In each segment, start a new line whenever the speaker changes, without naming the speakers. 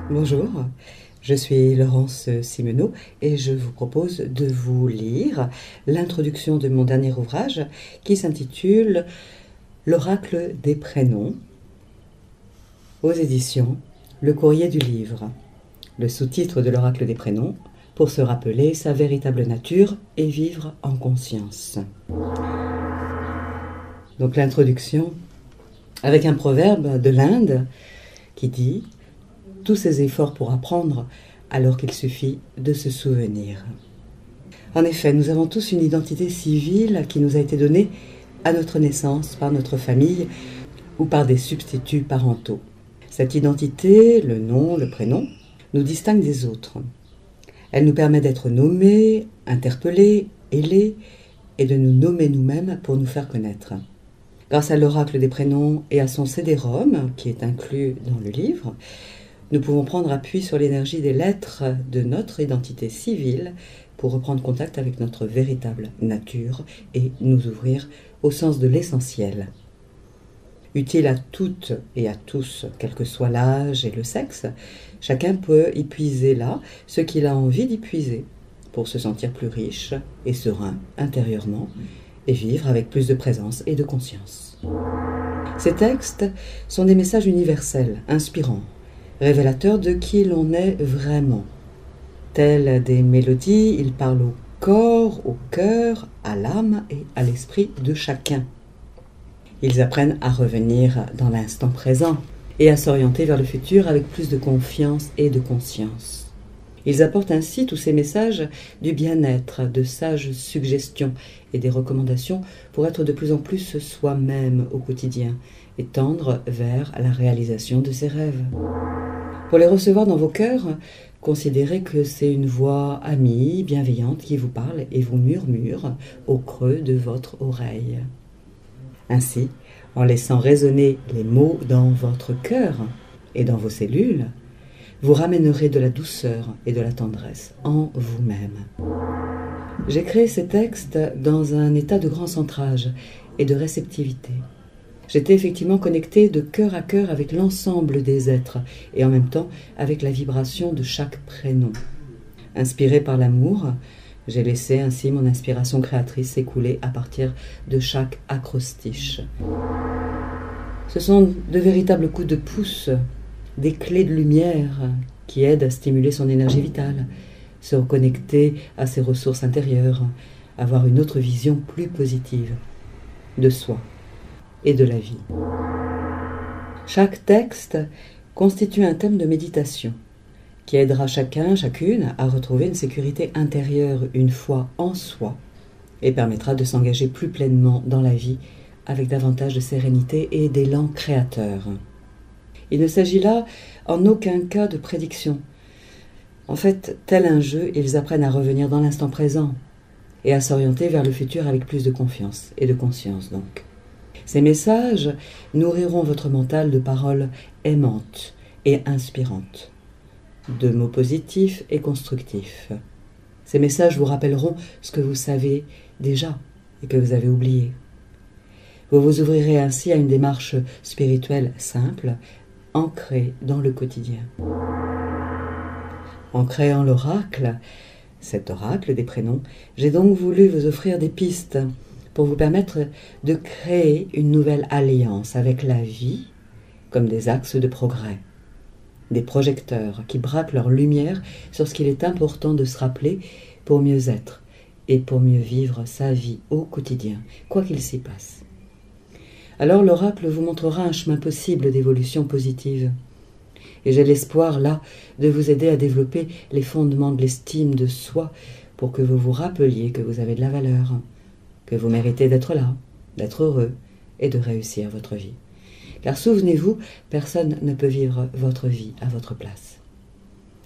Bonjour, je suis Laurence Simeneau et je vous propose de vous lire l'introduction de mon dernier ouvrage qui s'intitule L'oracle des prénoms aux éditions Le Courrier du Livre. Le sous-titre de l'oracle des prénoms, pour se rappeler sa véritable nature et vivre en conscience. Donc l'introduction avec un proverbe de l'Inde qui dit « Tous ces efforts pour apprendre alors qu'il suffit de se souvenir ». En effet, nous avons tous une identité civile qui nous a été donnée à notre naissance par notre famille ou par des substituts parentaux. Cette identité, le nom, le prénom, nous distingue des autres. Elle nous permet d'être nommés, interpellés, ailés et de nous nommer nous-mêmes pour nous faire connaître. Grâce à l'oracle des prénoms et à son CD-ROM, qui est inclus dans le livre, nous pouvons prendre appui sur l'énergie des lettres de notre identité civile pour reprendre contact avec notre véritable nature et nous ouvrir au sens de l'essentiel. Utile à toutes et à tous, quel que soit l'âge et le sexe, chacun peut y puiser là ce qu'il a envie d'y puiser pour se sentir plus riche et serein intérieurement et vivre avec plus de présence et de conscience. Ces textes sont des messages universels, inspirants, révélateurs de qui l'on est vraiment. Tels des mélodies, ils parlent au corps, au cœur, à l'âme et à l'esprit de chacun. Ils apprennent à revenir dans l'instant présent et à s'orienter vers le futur avec plus de confiance et de conscience. Ils apportent ainsi tous ces messages du bien-être, de sages suggestions et des recommandations pour être de plus en plus soi-même au quotidien et tendre vers la réalisation de ses rêves. Pour les recevoir dans vos cœurs, considérez que c'est une voix amie, bienveillante qui vous parle et vous murmure au creux de votre oreille. Ainsi, en laissant résonner les mots dans votre cœur et dans vos cellules, vous ramènerez de la douceur et de la tendresse en vous-même. J'ai créé ces textes dans un état de grand centrage et de réceptivité. J'étais effectivement connectée de cœur à cœur avec l'ensemble des êtres et en même temps avec la vibration de chaque prénom. Inspirée par l'amour, j'ai laissé ainsi mon inspiration créatrice s'écouler à partir de chaque acrostiche. Ce sont de véritables coups de pouce, des clés de lumière qui aident à stimuler son énergie vitale, se reconnecter à ses ressources intérieures, avoir une autre vision plus positive de soi et de la vie. Chaque texte constitue un thème de méditation qui aidera chacun, chacune à retrouver une sécurité intérieure une fois en soi et permettra de s'engager plus pleinement dans la vie avec davantage de sérénité et d'élan créateur. Il ne s'agit là en aucun cas de prédiction. En fait, tel un jeu, ils apprennent à revenir dans l'instant présent et à s'orienter vers le futur avec plus de confiance et de conscience donc. Ces messages nourriront votre mental de paroles aimantes et inspirantes, de mots positifs et constructifs. Ces messages vous rappelleront ce que vous savez déjà et que vous avez oublié. Vous vous ouvrirez ainsi à une démarche spirituelle simple, ancrée dans le quotidien. En créant l'oracle, cet oracle des prénoms, j'ai donc voulu vous offrir des pistes pour vous permettre de créer une nouvelle alliance avec la vie comme des axes de progrès, des projecteurs qui braquent leur lumière sur ce qu'il est important de se rappeler pour mieux être et pour mieux vivre sa vie au quotidien, quoi qu'il s'y passe. Alors l'oracle vous montrera un chemin possible d'évolution positive. Et j'ai l'espoir là de vous aider à développer les fondements de l'estime de soi pour que vous vous rappeliez que vous avez de la valeur, que vous méritez d'être là, d'être heureux et de réussir votre vie. Car souvenez-vous, personne ne peut vivre votre vie à votre place.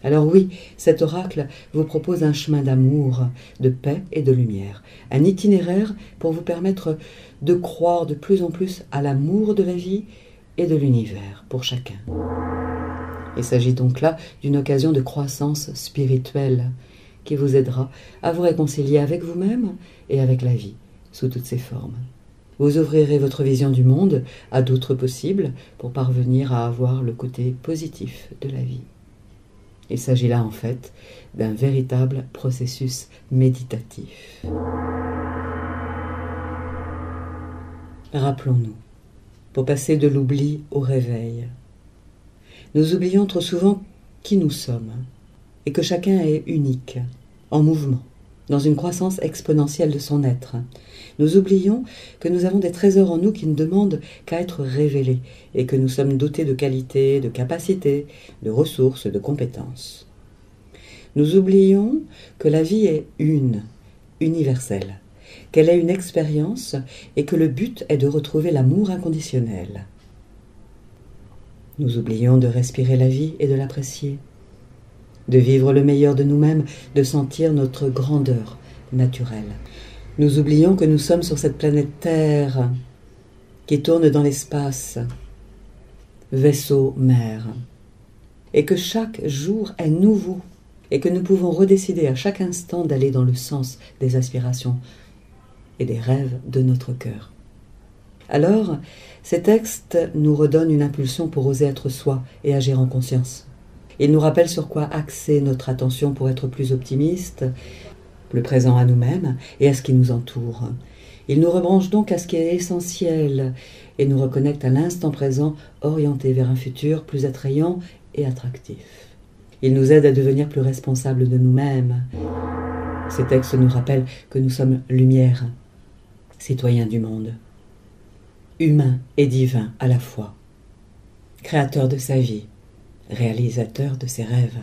Alors oui, cet oracle vous propose un chemin d'amour, de paix et de lumière, un itinéraire pour vous permettre de croire de plus en plus à l'amour de la vie et de l'univers pour chacun. Il s'agit donc là d'une occasion de croissance spirituelle qui vous aidera à vous réconcilier avec vous-même et avec la vie sous toutes ses formes. Vous ouvrirez votre vision du monde à d'autres possibles pour parvenir à avoir le côté positif de la vie. Il s'agit là en fait d'un véritable processus méditatif. Rappelons-nous, pour passer de l'oubli au réveil, nous oublions trop souvent qui nous sommes et que chacun est unique, en mouvement, dans une croissance exponentielle de son être. Nous oublions que nous avons des trésors en nous qui ne demandent qu'à être révélés et que nous sommes dotés de qualités, de capacités, de ressources, de compétences. Nous oublions que la vie est universelle, qu'elle est une expérience et que le but est de retrouver l'amour inconditionnel. Nous oublions de respirer la vie et de l'apprécier, de vivre le meilleur de nous-mêmes, de sentir notre grandeur naturelle. Nous oublions que nous sommes sur cette planète Terre qui tourne dans l'espace, vaisseau mère, et que chaque jour est nouveau, et que nous pouvons redécider à chaque instant d'aller dans le sens des aspirations et des rêves de notre cœur. Alors, ces textes nous redonnent une impulsion pour oser être soi et agir en conscience. Ils nous rappellent sur quoi axer notre attention pour être plus optimiste, plus présent à nous-mêmes et à ce qui nous entoure. Ils nous rebranchent donc à ce qui est essentiel et nous reconnectent à l'instant présent, orienté vers un futur plus attrayant et attractif. Ils nous aident à devenir plus responsables de nous-mêmes. Ces textes nous rappellent que nous sommes lumière, citoyens du monde, humains et divins à la fois, créateurs de sa vie, réalisateur de ses rêves.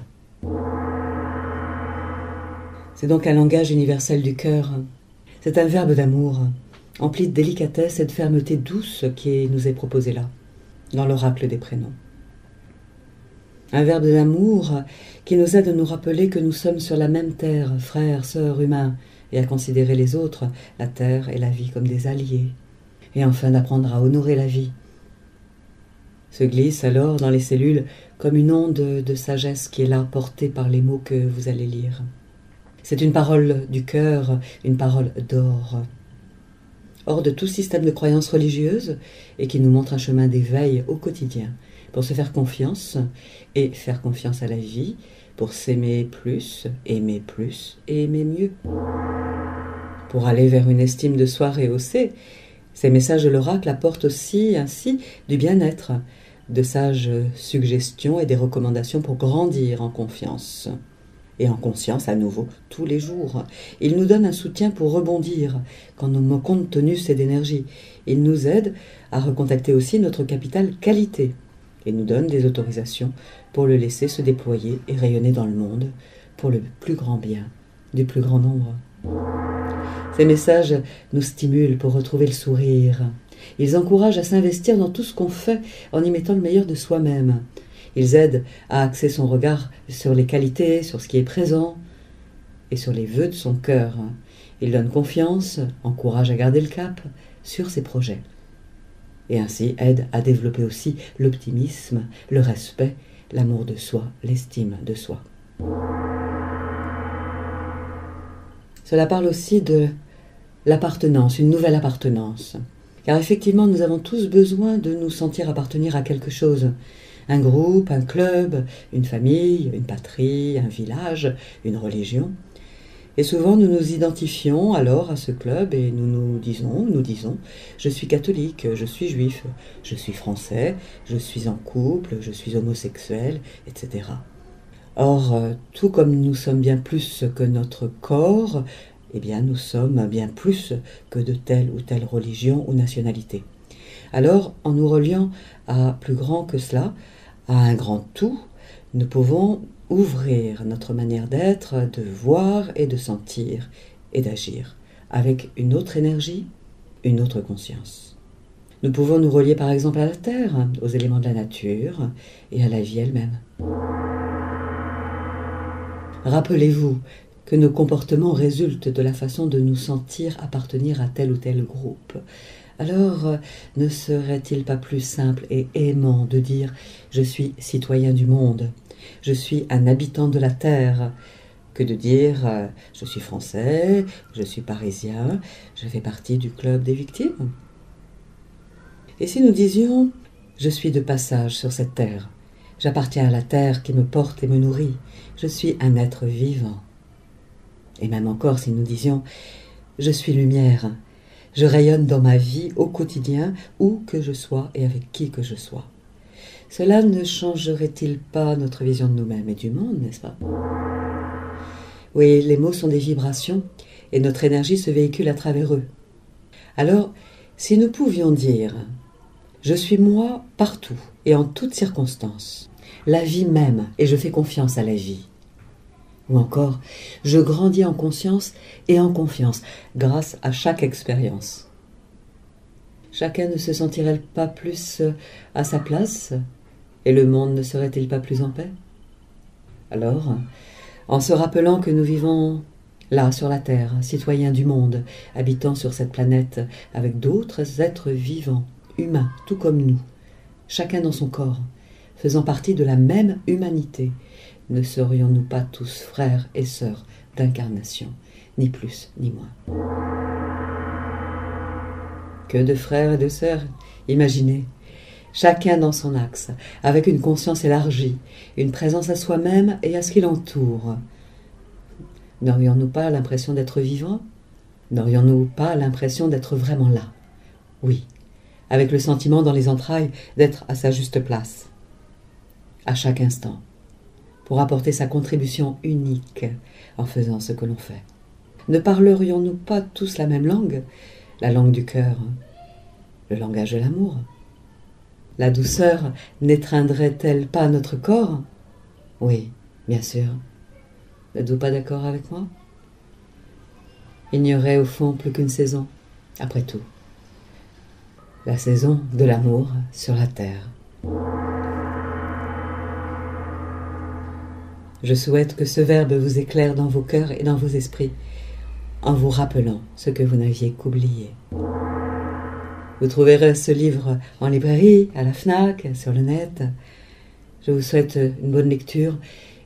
C'est donc un langage universel du cœur. C'est un verbe d'amour, empli de délicatesse et de fermeté douce qui nous est proposé là, dans l'oracle des prénoms. Un verbe d'amour qui nous aide à nous rappeler que nous sommes sur la même terre, frères, sœurs, humains, et à considérer les autres, la terre et la vie, comme des alliés. Et enfin d'apprendre à honorer la vie. Se glisse alors dans les cellules comme une onde de sagesse qui est là, portée par les mots que vous allez lire. C'est une parole du cœur, une parole d'or. Hors de tout système de croyances religieuses et qui nous montre un chemin d'éveil au quotidien pour se faire confiance et faire confiance à la vie, pour s'aimer plus et aimer mieux. Pour aller vers une estime de soi rehaussée, ces messages de l'oracle apportent aussi ainsi du bien-être, de sages suggestions et des recommandations pour grandir en confiance. Et en conscience à nouveau, tous les jours. Il nous donne un soutien pour rebondir quand nos comptes tenus d'énergie. Il nous aide à recontacter aussi notre capital qualité et nous donne des autorisations pour le laisser se déployer et rayonner dans le monde pour le plus grand bien du plus grand nombre. Ces messages nous stimulent pour retrouver le sourire. Ils encouragent à s'investir dans tout ce qu'on fait en y mettant le meilleur de soi-même. Ils aident à axer son regard sur les qualités, sur ce qui est présent et sur les vœux de son cœur. Ils donnent confiance, encouragent à garder le cap sur ses projets. Et ainsi aident à développer aussi l'optimisme, le respect, l'amour de soi, l'estime de soi. Cela parle aussi de l'appartenance, une nouvelle appartenance. Car effectivement, nous avons tous besoin de nous sentir appartenir à quelque chose. Un groupe, un club, une famille, une patrie, un village, une religion. Et souvent, nous nous identifions alors à ce club et nous disons, je suis catholique, je suis juif, je suis français, je suis en couple, je suis homosexuel, etc. Or, tout comme nous sommes bien plus que notre corps, eh bien, nous sommes bien plus que de telle ou telle religion ou nationalité. Alors, en nous reliant à plus grand que cela, à un grand tout, nous pouvons ouvrir notre manière d'être, de voir et de sentir et d'agir avec une autre énergie, une autre conscience. Nous pouvons nous relier par exemple à la terre, aux éléments de la nature et à la vie elle-même. Rappelez-vous que nos comportements résultent de la façon de nous sentir appartenir à tel ou tel groupe. Alors, ne serait-il pas plus simple et aimant de dire « je suis citoyen du monde », « je suis un habitant de la terre », que de dire « je suis français, je suis parisien, je fais partie du club des victimes ». Et si nous disions « je suis de passage sur cette terre, J'appartiens à la terre qui me porte et me nourrit. Je suis un être vivant. Et même encore si nous disions « Je suis lumière », je rayonne dans ma vie au quotidien, où que je sois et avec qui que je sois. Cela ne changerait-il pas notre vision de nous-mêmes et du monde, n'est-ce pas? Oui, les mots sont des vibrations et notre énergie se véhicule à travers eux. Alors, si nous pouvions dire « Je suis moi partout et en toutes circonstances, la vie m'aime et je fais confiance à la vie », ou encore « Je grandis en conscience et en confiance grâce à chaque expérience ». Chacun ne se sentirait pas plus à sa place et le monde ne serait-il pas plus en paix? Alors, en se rappelant que nous vivons là sur la terre, citoyens du monde, habitant sur cette planète avec d'autres êtres vivants, humains, tout comme nous, chacun dans son corps, faisant partie de la même humanité, ne serions-nous pas tous frères et sœurs d'incarnation, ni plus ni moins? Que de frères et de sœurs, imaginez, chacun dans son axe, avec une conscience élargie, une présence à soi-même et à ce qui l'entoure. N'aurions-nous pas l'impression d'être vivants? N'aurions-nous pas l'impression d'être vraiment là? Oui, avec le sentiment dans les entrailles d'être à sa juste place, à chaque instant, pour apporter sa contribution unique en faisant ce que l'on fait. Ne parlerions-nous pas tous la même langue, la langue du cœur, le langage de l'amour? La douceur n'étreindrait-elle pas notre corps? Oui, bien sûr. N'êtes-vous pas d'accord avec moi? Il n'y aurait au fond plus qu'une saison, après tout. La saison de l'amour sur la terre. Je souhaite que ce verbe vous éclaire dans vos cœurs et dans vos esprits, en vous rappelant ce que vous n'aviez qu'oublié. Vous trouverez ce livre en librairie, à la FNAC, sur le net. Je vous souhaite une bonne lecture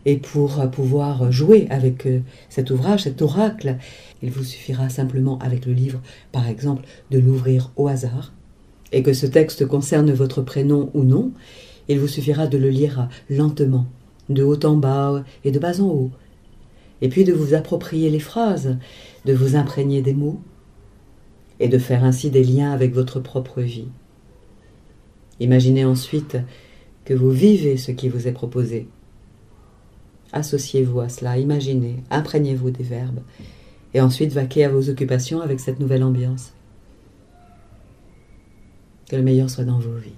et pour pouvoir jouer avec cet ouvrage, cet oracle, il vous suffira simplement avec le livre, par exemple, de l'ouvrir au hasard et que ce texte concerne votre prénom ou non, il vous suffira de le lire lentement, de haut en bas et de bas en haut, et puis de vous approprier les phrases, de vous imprégner des mots, et de faire ainsi des liens avec votre propre vie. Imaginez ensuite que vous vivez ce qui vous est proposé. Associez-vous à cela, imaginez, imprégnez-vous des verbes, et ensuite vaquez à vos occupations avec cette nouvelle ambiance. Que le meilleur soit dans vos vies.